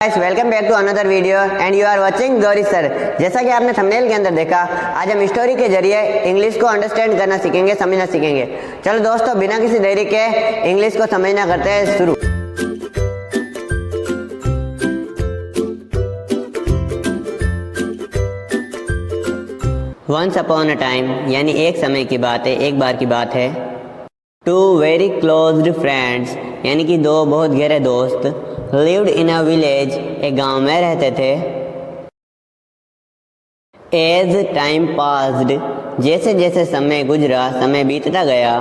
Welcome back to another video and you are watching Gauri sir. जैसा कि आपने thumbnail के अंदर देखा, आज हम स्टोरी के जरिए इंग्लिश को अंडरस्टैंड करना सीखेंगे, समझना सीखेंगे। चलो दोस्तों, बिना किसी देरी के इंग्लिश को समझना करते हैं शुरू। वंस अपॉन अ टाइम यानी एक समय की बात है, एक बार की बात है। टू वेरी क्लोज्ड फ्रेंड्स यानी कि दो बहुत गहरे दोस्त लिव्ड इन अ विलेज, एक गांव में रहते थे। एज टाइम पास्ड, जैसे जैसे समय गुजरा, समय बीतता गया।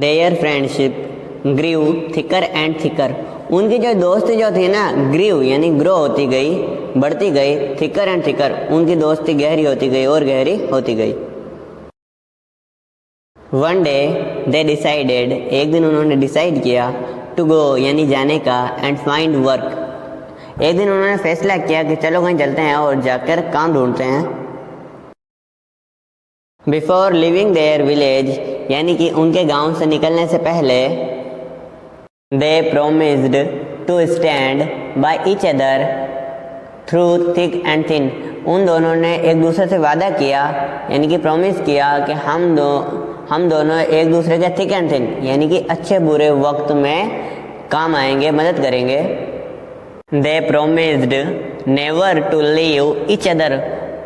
Their friendship grew thicker and thicker, उनकी जो दोस्ती जो थी ना, ग्रीव यानी ग्रो होती गई, बढ़ती गई। थिकर एंड थिकर, उनकी दोस्ती गहरी होती गई और गहरी होती गई। वन डे दे डिसाइडेड, एक दिन उन्होंने डिसाइड किया, टू गो यानी जाने का, एंड फाइंड वर्क, एक दिन उन्होंने फैसला किया कि चलो कहीं चलते हैं और जाकर काम ढूंढते हैं। बिफोर लिविंग देयर विलेज यानी कि उनके गांव से निकलने से पहले, they promised to stand by each other through thick and thin, उन दोनों ने एक दूसरे से वादा किया यानी कि प्रॉमिस किया कि हम दोनों एक दूसरे के थिक एंड थिन यानी कि अच्छे बुरे वक्त में काम आएंगे, मदद करेंगे। They promised never to leave each other,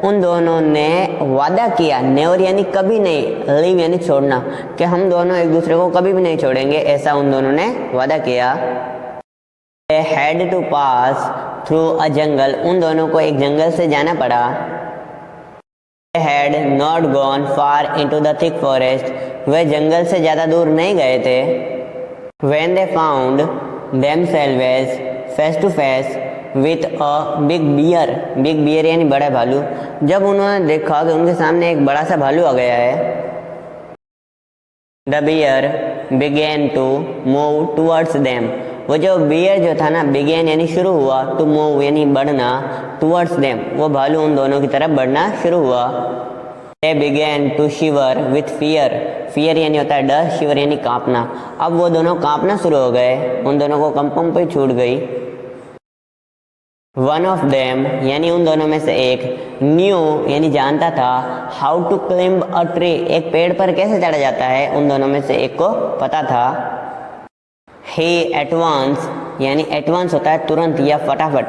उन दोनों ने वादा किया, नेवर यानी कभी नहीं, लीव यानी छोड़ना, कि हम दोनों एक दूसरे को कभी भी नहीं छोड़ेंगे, ऐसा उन दोनों ने वादा किया। They had to pass through a jungle, उन दोनों को एक जंगल से जाना पड़ा। They had not gone far into the thick forest, वे जंगल से ज़्यादा दूर नहीं गए थे। When they found themselves face to face with a big bear, big bear यानी बड़ा भालू, जब उन्होंने देखा कि उनके सामने एक बड़ा सा भालू आ गया है। The bear began to move towards them, वो जो बियर जो था ना, बिगेन यानी शुरू हुआ, टू मूव यानी बढ़ना, टूवर्ड्स देम वो भालू उन दोनों की तरफ बढ़ना शुरू हुआ। They began to shiver with fear, fear यानी होता है डर, शिवर यानी कांपना। अब वो दोनों कांपना शुरू हो गए, उन दोनों को कंपन पे छूट गई। वन ऑफ देम यानी उन दोनों में से एक, न्यू यानी जानता था, how to climb a tree, एक पेड़ पर कैसे चढ़ा जाता है, उन दोनों में से एक को पता था। He at once यानी at once होता है तुरंत या फटाफट,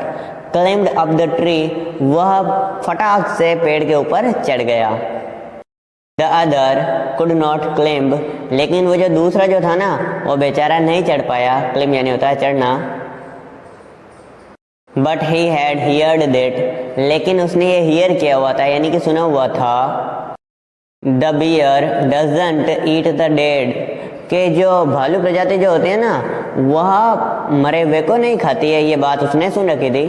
climbed up the tree, वह फटाक से पेड़ के ऊपर चढ़ गया। The other could not climb, लेकिन वो जो दूसरा जो था ना, वो बेचारा नहीं चढ़ पाया, climb यानी होता है चढ़ना। But he had heard that, लेकिन उसने ये hear किया हुआ था यानी कि सुना हुआ था। The bear doesn't eat the dead, कि जो भालू प्रजाति जो होती है ना, वह मरे हुए को नहीं खाती है, ये बात उसने सुन रखी थी।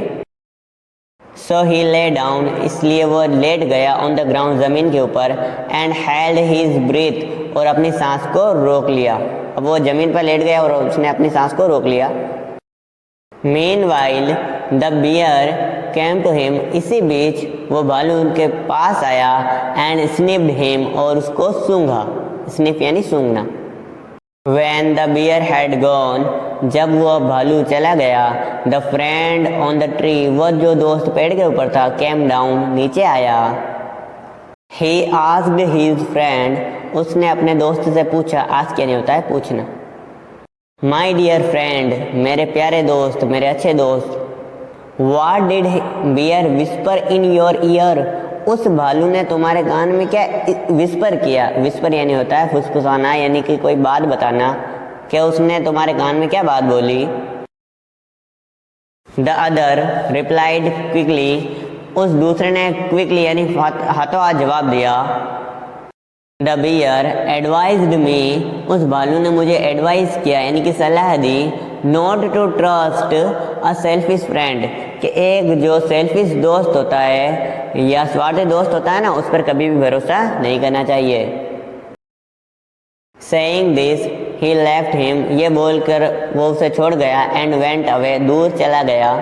सो ही ले डाउन, इसलिए वो लेट गया ऑन द ग्राउंड, जमीन के ऊपर, एंड हेल्ड हिज ब्रीथ, और अपनी सांस को रोक लिया। अब वो जमीन पर लेट गया और उसने अपनी सांस को रोक लिया। Meanwhile the bear came to him, इसी बीच वो भालू उनके पास आया, एंड स्निप्ड हिम, और उसको सूंघा, स्निप यानी सूंघना। When the bear had gone, जब वो भालू चला गया, the friend on the tree, वो जो दोस्त पेड़ के ऊपर था, came down, नीचे आया। He asked his friend, उसने अपने दोस्त से पूछा, ask यानी होता है पूछना। My dear friend, मेरे प्यारे दोस्त, मेरे अच्छे दोस्त, what did bear whisper in your ear, उस भालू ने तुम्हारे कान में क्या विस्पर किया, विस्पर यानी होता है फुसफुसाना यानी कि कोई बात बताना, कि उसने तुम्हारे कान में क्या बात बोली। द अदर रिप्लाइड क्विकली, उस दूसरे ने क्विकली यानी हाथों हाथ जवाब दिया। द बियर एडवाइज्ड मी, उस भालू ने मुझे एडवाइस किया यानी कि सलाह दी, not to trust a selfish friend, कि एक जो सेल्फिश दोस्त होता है या स्वार्थी दोस्त होता है ना, उस पर कभी भी भरोसा नहीं करना चाहिए। Saying this he left him, ये बोलकर वो उसे छोड़ गया, एंड वेंट अवे, दूर चला गया।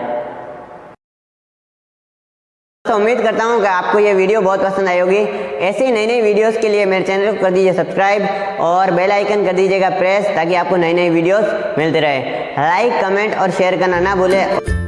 तो उम्मीद करता हूँ कि आपको ये वीडियो बहुत पसंद आई होगी। ऐसी नई नई वीडियोस के लिए मेरे चैनल को कर दीजिए सब्सक्राइब और बेल आइकन कर दीजिएगा प्रेस, ताकि आपको नई नई वीडियोस मिलते रहे। लाइक, कमेंट और शेयर करना ना भूलें।